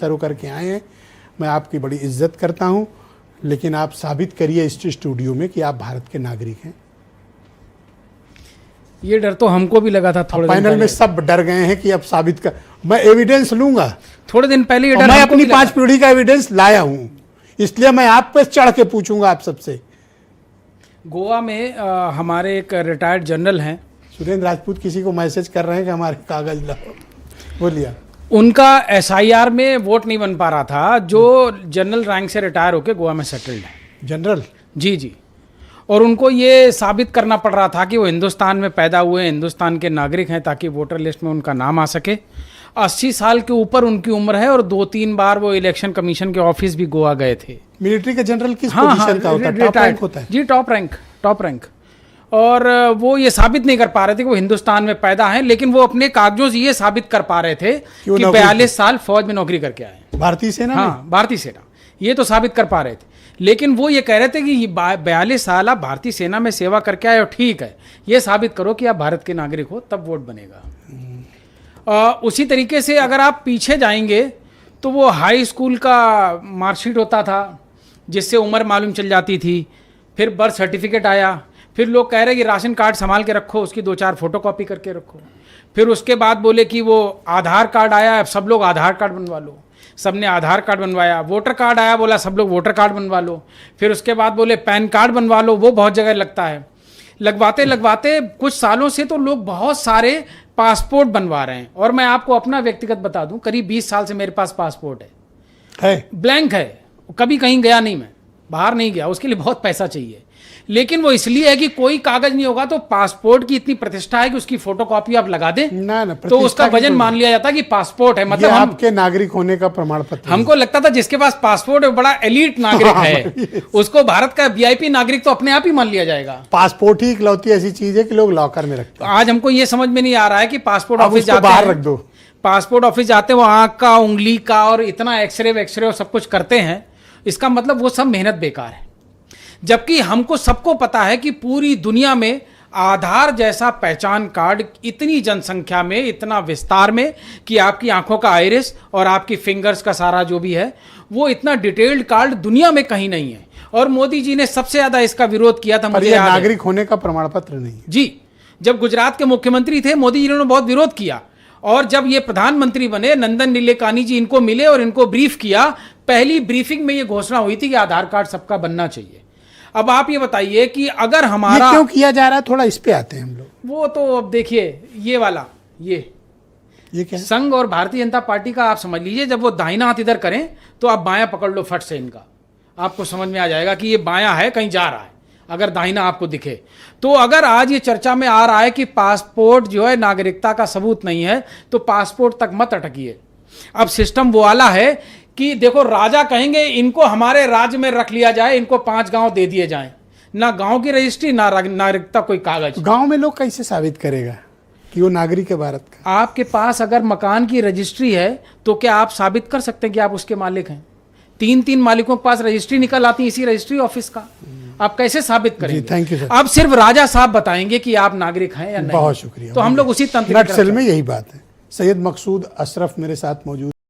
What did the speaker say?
शुरू करके आए हैं। मैं आपकी बड़ी इज्जत करता हूं, लेकिन आप साबित करिए इस स्टूडियो में कि आप भारत के नागरिक हैं। ये डर तो हमको भी लगा था थोड़े दिन पैनल में सब डर गए हैं कि अब साबित कर, मैं एविडेंस लूंगा। थोड़े दिन पहले ये डर मैं हमको अपनी भी लगा 5 पीढ़ी का एविडेंस लाया हूं, इसलिए मैं आप पे चढ़ के पूछूंगा आप सबसे। गोवा में हमारे एक रिटायर्ड जनरल हैं, सुरेंद्र राजपूत किसी को मैसेज कर रहे हैं कि हमारे कागज लाओ। बोलिए। उनका एसआईआर में वोट नहीं बन पा रहा था, जो जनरल रैंक से रिटायर होकर गोवा में सेटल्ड है। जनरल? जी जी। और उनको ये साबित करना पड़ रहा था कि वो हिंदुस्तान में पैदा हुए, हिंदुस्तान के नागरिक हैं, ताकि वोटर लिस्ट में उनका नाम आ सके। 80 साल के ऊपर उनकी उम्र है और 2-3 बार वो इलेक्शन कमीशन के ऑफिस भी गोवा गए थे। मिलिट्री का जनरल किस पोजीशन का होता है? टॉप रैंक होता है? जी, टॉप रैंक। और वो ये साबित नहीं कर पा रहे थे कि वो हिंदुस्तान में पैदा हैं, लेकिन वो अपने कागजों से ये साबित कर पा रहे थे कि 42 साल फौज में नौकरी करके आए। भारतीय सेना? हाँ, भारतीय सेना। ये तो साबित कर पा रहे थे, लेकिन वो ये कह रहे थे कि 42 साल आप भारतीय सेना में सेवा करके आए हो, ठीक है, ये साबित करो कि आप भारत के नागरिक हो, तब वोट बनेगा। उसी तरीके से अगर आप पीछे जाएंगे तो वो हाई स्कूल का मार्कशीट होता था जिससे उम्र मालूम चल जाती थी, फिर बर्थ सर्टिफिकेट आया, फिर लोग कह रहे कि राशन कार्ड संभाल के रखो, उसकी 2-4 फोटोकॉपी करके रखो। फिर उसके बाद बोले कि वो आधार कार्ड आया, अब सब लोग आधार कार्ड बनवा लो, सबने आधार कार्ड बनवाया। वोटर कार्ड आया, बोला सब लोग वोटर कार्ड बनवा लो। फिर उसके बाद बोले पैन कार्ड बनवा लो, वो बहुत जगह लगता है। लगवाते लगवाते कुछ सालों से तो लोग बहुत सारे पासपोर्ट बनवा रहे हैं। और मैं आपको अपना व्यक्तिगत बता दूं, करीब 20 साल से मेरे पास पासपोर्ट है, ब्लैंक है, कभी कहीं गया नहीं, मैं बाहर नहीं गया, उसके लिए बहुत पैसा चाहिए। लेकिन वो इसलिए है कि कोई कागज नहीं होगा तो पासपोर्ट की इतनी प्रतिष्ठा है कि उसकी फोटोकॉपी आप लगा दें ना, तो उसका वजन मान लिया जाता है कि पासपोर्ट है। मतलब आपके नागरिक होने का प्रमाण पत्र। हमको लगता था जिसके पास पासपोर्ट है बड़ा एलीट नागरिक है, उसको भारत का वीआईपी नागरिक तो अपने आप ही मान लिया जाएगा। पासपोर्ट ही इकलौती ऐसी चीज है कि लोग लॉकर में रखते हैं। आज हमको ये समझ में नहीं आ रहा है कि पासपोर्ट ऑफिस जाते बाहर रख दो, पासपोर्ट ऑफिस जाते हैं, वो आंख का, उंगली का और इतना एक्सरे और सब कुछ करते हैं, इसका मतलब वो सब मेहनत बेकार है। जबकि हमको सबको पता है कि पूरी दुनिया में आधार जैसा पहचान कार्ड इतनी जनसंख्या में, इतना विस्तार में, कि आपकी आंखों का आइरिस और आपकी फिंगर्स का सारा जो भी है वो इतना डिटेल्ड कार्ड दुनिया में कहीं नहीं है। और मोदी जी ने सबसे ज्यादा इसका विरोध किया था। मुझे नागरिक होने का प्रमाण पत्र नहीं जी। जब गुजरात के मुख्यमंत्री थे मोदी जी ने बहुत विरोध किया, और जब ये प्रधानमंत्री बने नंदन नीलेकानी जी इनको मिले और इनको ब्रीफ किया। पहली ब्रीफिंग में ये घोषणा हुई थी कि आधार कार्ड सबका बनना चाहिए। अब आप ये बताइए कि अगर हमारा ये क्यों किया जा रहा है, थोड़ा इस पे आते हैं हम लोग। वो तो अब देखिए, ये वाला ये क्या संघ और भारतीय जनता पार्टी का आप समझ लीजिए, जब वो दाहिना हाथ इधर करें तो आप बायां पकड़ लो फट से, इनका आपको समझ में आ जाएगा कि ये बायां है, कहीं जा रहा है अगर दाहिना आपको दिखे तो। अगर आज ये चर्चा में आ रहा है कि पासपोर्ट जो है नागरिकता का सबूत नहीं है, तो पासपोर्ट तक मत अटकिए। अब सिस्टम वो वाला है कि देखो, राजा कहेंगे इनको हमारे राज्य में रख लिया जाए, इनको 5 गांव दे दिए जाएं, ना गांव की रजिस्ट्री ना नागरिकता कोई कागज। गांव में लोग कैसे साबित करेगा कि वो नागरिक है भारत का? आपके पास अगर मकान की रजिस्ट्री है तो क्या आप साबित कर सकते हैं कि आप उसके मालिक हैं? 3-3 मालिकों के पास रजिस्ट्री निकल आती है इसी रजिस्ट्री ऑफिस का, आप कैसे साबित करेंगे? Thank you sir. अब सिर्फ राजा साहब बताएंगे कि आप नागरिक हैं या नहीं। बहुत शुक्रिया। तो हम लोग उसी तंत्र में यही बात है। सैयद मकसूद अशरफ मेरे साथ मौजूद।